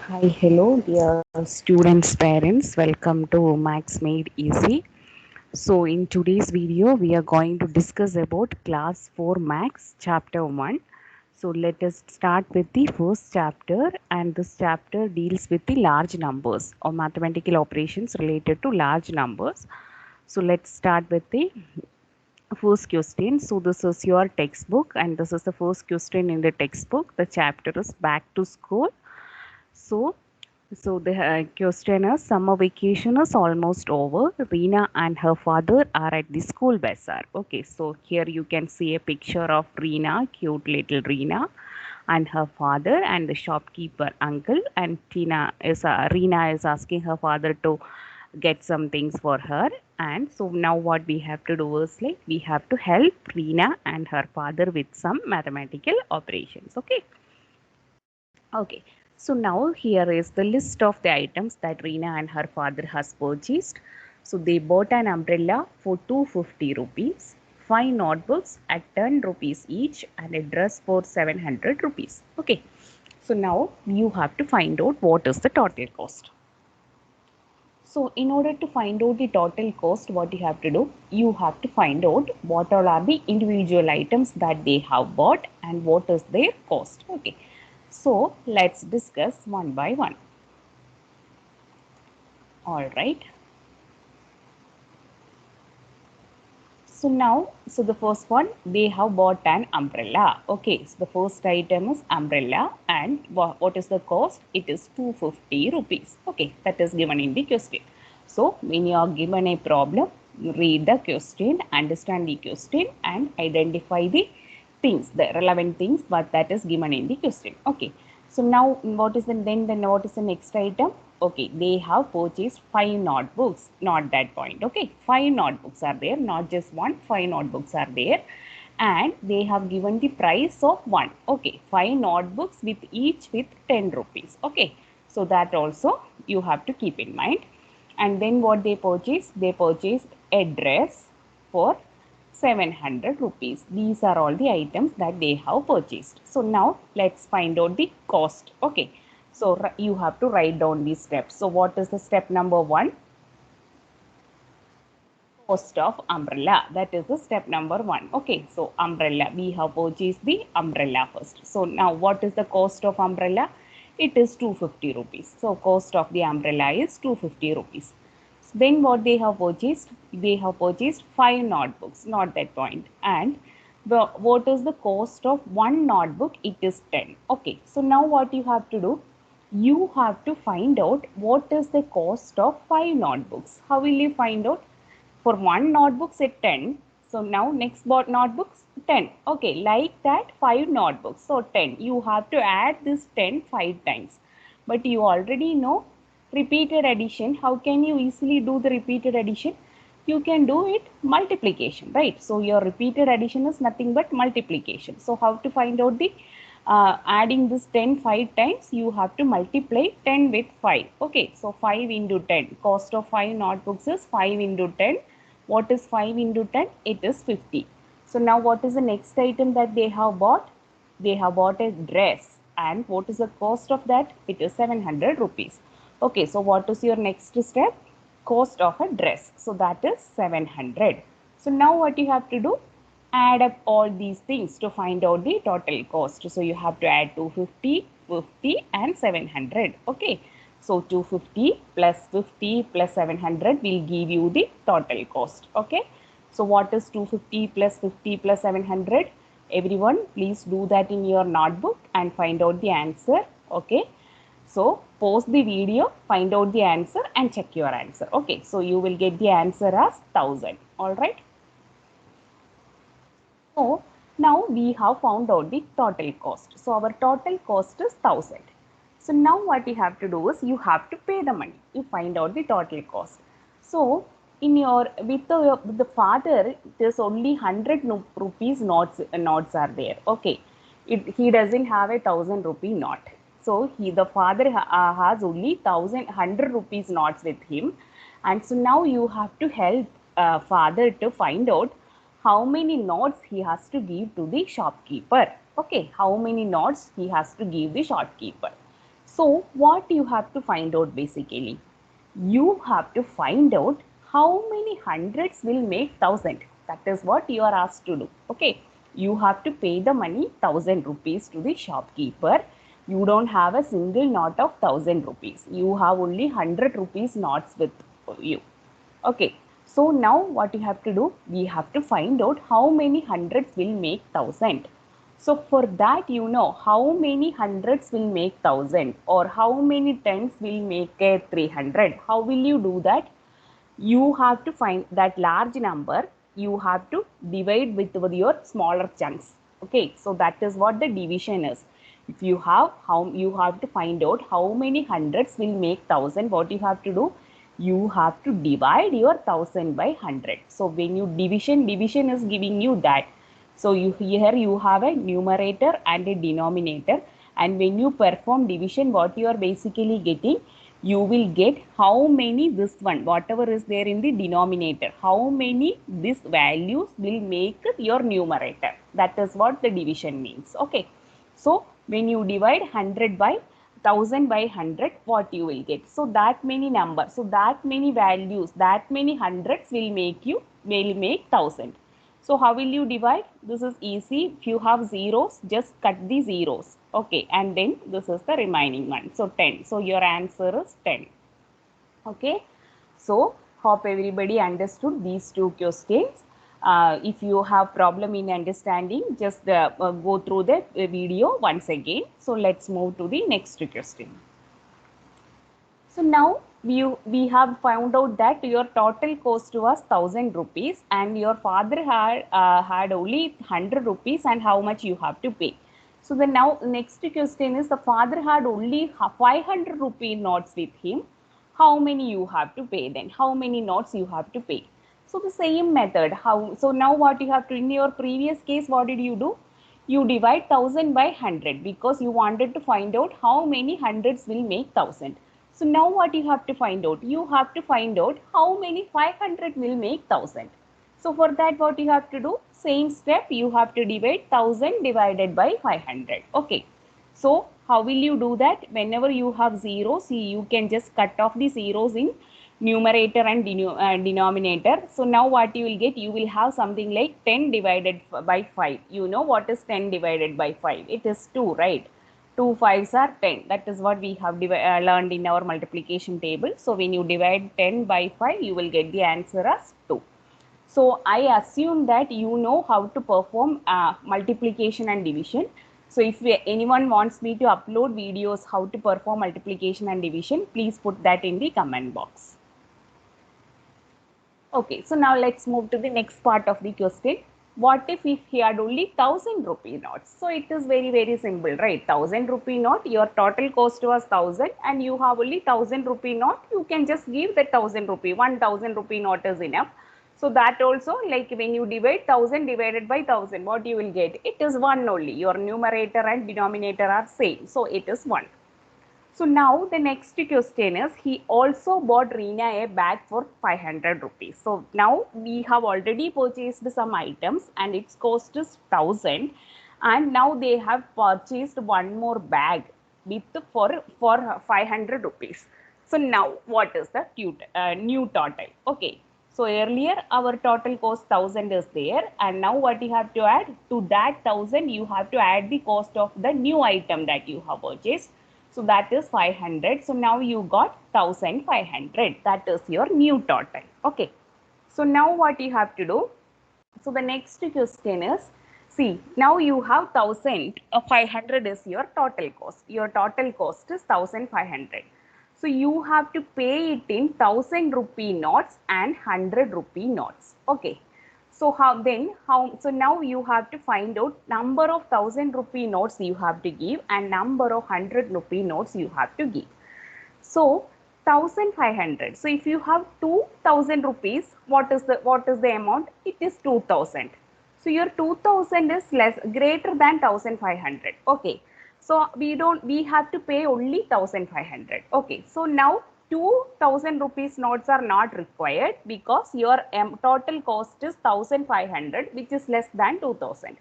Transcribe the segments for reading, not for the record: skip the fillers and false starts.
Hi, hello, dear students, parents. Welcome to Max Made Easy. So, in today's video, we are going to discuss about Class 4 Max, Chapter 1. So, let us start with the first chapter, and this chapter deals with the large numbers or mathematical operations related to large numbers. So, let's start with the first question. So, this is your textbook, and this is the first question in the textbook. The chapter is Back to School. So, the question is summer vacation is almost over. Reena and her father are at the school bazaar. Okay, so here you can see a picture of Reena, cute little Reena, and her father and the shopkeeper uncle. And Reena is asking her father to get some things for her. And so now what we have to do is like we have to help Reena and her father with some mathematical operations. Okay, so now here is the list of the items that Reena and her father has purchased. So they bought an umbrella for 250 rupees, 5 notebooks at 10 rupees each, and a dress for 700 rupees. Okay, so now you have to find out what is the total cost. So in order to find out the total cost, what you have to do, you have to find out what all are the individual items that they have bought and what is their cost. Okay, so let's discuss one by one. All right. So the first one, they have bought an umbrella. Okay, so the first item is umbrella, and what is the cost? It is 250 rupees. Okay, that is given in the question. So when you are given a problem, read the question, understand the question, and identify the things, the relevant things, but that is given in the question. Okay, so now what is what is the next item? Okay, they have purchased 5 notebooks. Not that point. Okay, 5 notebooks are there, not just one. 5 notebooks are there, and they have given the price of one. Okay, 5 notebooks with each with 10 rupees. Okay, so that also you have to keep in mind. And then what they purchased? They purchased a dress for 700 rupees. These are all the items that they have purchased. So now let's find out the cost. Okay, so you have to write down these steps. So what is the step number 1? Cost of umbrella. That is the step number 1. Okay, so umbrella, we have purchased the umbrella first. So now what is the cost of umbrella? It is 250 rupees. So cost of the umbrella is 250 rupees. Then what they have purchased? They have purchased 5 notebooks, not that point. And what is the cost of one notebook? It is 10. Okay, so now what you have to do? You have to find out what is the cost of 5 notebooks. How will you find out? For one notebook, say 10. So now next notebooks 10. Okay, like that 5 notebooks. So 10. You have to add this 10 5 times. But you already know repeated addition. How can you easily do the repeated addition? You can do it multiplication, right? So your repeated addition is nothing but multiplication. So how to find out the adding this 10 5 times? You have to multiply 10 with 5. Okay, so 5 into 10. Cost of 5 notebooks is 5 into 10. What is 5 into 10? It is 50. So now what is the next item that they have bought? They have bought a dress. And what is the cost of that? It is 700 rupees. Okay, so what is your next step? Cost of a dress. So that is 700. So now what you have to do? Add up all these things to find out the total cost. So you have to add 250, 50 and 700. Okay. So 250 plus 50 plus 700 will give you the total cost. Okay. So what is 250 plus 50 plus 700? Everyone please do that in your notebook and find out the answer. Okay. So pause the video, find out the answer and check your answer. Okay. So you will get the answer as 1000. Alright. So now we have found out the total cost. So our total cost is 1000. So now what you have to do is you have to pay the money. You find out the total cost. So in your with the father, there's only 100 rupees notes are there. Okay, he doesn't have a 1000 rupee note. So the father has only 100 rupees notes with him, and so now you have to help father to find out how many notes he has to give to the shopkeeper. Okay, how many notes he has to give the shopkeeper. So what you have to find out basically? You have to find out how many hundreds will make 1000. That is what you are asked to do. Okay. You have to pay the money 1000 rupees to the shopkeeper. You don't have a single note of 1000 rupees. You have only 100 rupees notes with you. Okay. So now what you have to do? We have to find out how many hundreds will make 1000. So for that, you know how many hundreds will make 1000 or how many tens will make a 300. How will you do that? You have to find that large number. You have to divide with your smaller chunks. Okay, so that is what the division is. If you have you have to find out how many hundreds will make 1000. What you have to do? You have to divide your 1000 by 100. So when you division is giving you that. So here you have a numerator and a denominator, and when you perform division, what you are basically getting, you will get how many this one, whatever is there in the denominator, how many these values will make your numerator. That is what the division means. Okay. So when you divide 100 by 1000 by 100, what you will get? So that many numbers, so that many values, that many hundreds will make 1000. So how will you divide? This is easy. If you have zeros, just cut the zeros. Okay, and then this is the remaining one. So 10. So your answer is 10. Okay. So hope everybody understood these two questions. If you have problem in understanding, just go through the video once again. So let's move to the next question. So now we have found out that your total cost was 1000 rupees and your father had only 100 rupees, and how much you have to pay. So the now next question is, the father had only 500 rupee notes with him. How many you have to pay then? How many notes you have to pay? So the same method. So now what you have to, in your previous case, what did you do? You divide 1000 by 100 because you wanted to find out how many hundreds will make 1000. So now what you have to find out? You have to find out how many 500 will make 1000. So for that, what you have to do? Same step, you have to divide 1000 divided by 500. Okay. So how will you do that? Whenever you have zeros, you can just cut off the zeros in numerator and denominator. So now what you will get? You will have something like 10 divided by 5. You know what is 10 divided by 5? It is 2, right? 2 5s are 10. That is what we have learned in our multiplication table. So when you divide 10 by 5, you will get the answer as 2. So I assume that you know how to perform multiplication and division. So if anyone wants me to upload videos how to perform multiplication and division, please put that in the comment box. Okay, so now let's move to the next part of the question. What if he had only 1000 rupee notes? So it is very simple, right? 1000 rupee note, your total cost was 1000 and you have only 1000 rupee note. You can just give the 1000 rupee, 1000 rupee note is enough. So that also, like when you divide 1000 divided by 1000, what you will get? It is 1 only. Your numerator and denominator are same. So it is 1. So now the next question is, he also bought Reena a bag for 500 rupees. So now we have already purchased some items and its cost is 1000, and now they have purchased one more bag with for 500 rupees. So now what is the new total? Okay. So earlier our total cost 1000 is there, and now what you have to add to that 1000, you have to add the cost of the new item that you have purchased. So that is 500. So now you got 1500. That is your new total. Okay. So now what you have to do? So the next question is, see, now you have 1500 is your total cost. Your total cost is 1500. So you have to pay it in 1000 rupee notes and 100 rupee notes. Okay. So so now you have to find out number of 1000 rupee notes you have to give and number of 100 rupee notes you have to give. So 1500. So if you have 2000 rupees, what is the amount? It is 2000. So your 2000 is greater than 1500. Okay. So we have to pay only 1500. Okay. So now 2000 rupees notes are not required because your total cost is 1500, which is less than 2000.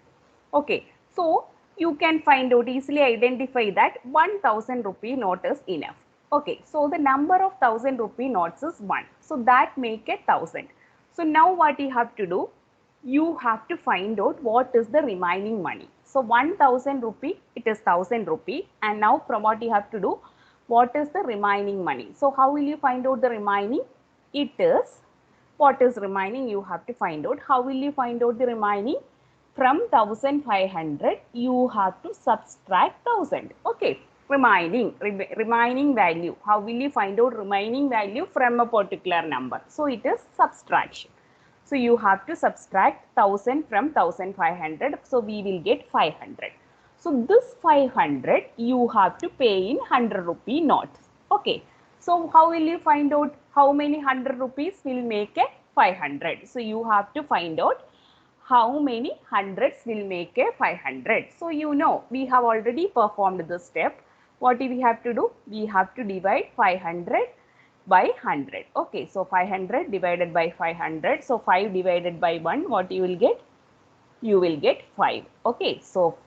Okay. So you can find out, easily identify that 1000 rupee note is enough. Okay, so the number of 1000 rupee notes is 1. So that make a 1000. So now what you have to do? You have to find out what is the remaining money. So 1000 rupee, it is 1000 rupee, and now from what you have to do, what is the remaining money? So how will you find out the remaining? It is, what is remaining you have to find out. How will you find out the remaining? From 1500 you have to subtract 1000. Okay, remaining value. How will you find out remaining value from a particular number? So it is subtraction. So you have to subtract 1000 from 1500. So we will get 500. So this 500 you have to pay in 100 rupee notes. Okay. So how will you find out how many 100 rupees will make a 500? So you have to find out how many hundreds will make a 500. So you know we have already performed this step. What do we have to do? We have to divide 500 by 100. Okay, so 500 divided by 500. So 5 divided by 1, what you will get? You will get 5. Okay, so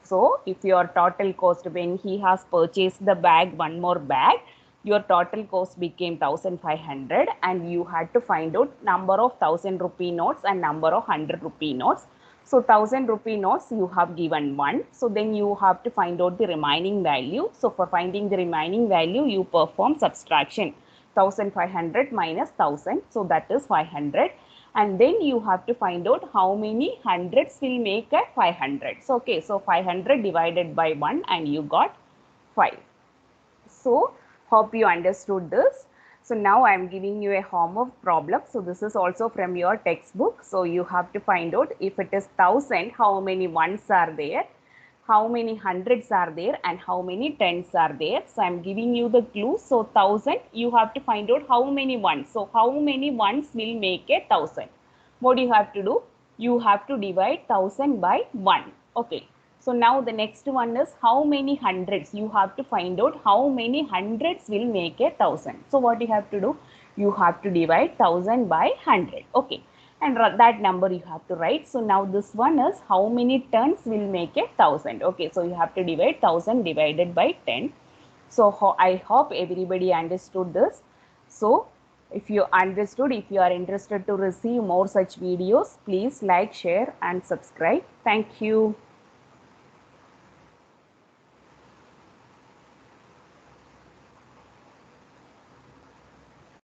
if your total cost, when he has purchased the bag, one more bag, your total cost became 1500, and you had to find out number of 1000 rupee notes and number of 100 rupee notes. So 1000 rupee notes you have given 1. So then you have to find out the remaining value. So for finding the remaining value, you perform subtraction. 1500 minus 1000. So that is 500. And then you have to find out how many hundreds will make a 500. So okay, so 500 divided by 1 and you got 5. So hope you understood this. So now I am giving you a homework problem. So this is also from your textbook. So you have to find out if it is 1000, how many ones are there, how many hundreds are there, and how many tens are there. So I am giving you the clue. So 1000, you have to find out how many ones. So how many ones will make a 1000? What do you have to do? You have to divide 1000 by 1. Okay. So now the next one is how many hundreds. You have to find out how many hundreds will make a 1000. So what you have to do? You have to divide 1000 by 100. Okay. And that number you have to write. So now this one is how many tons will make a 1000. Okay. So you have to divide 1000 divided by 10. So I hope everybody understood this. So if you understood, if you are interested to receive more such videos, please like, share and subscribe. Thank you.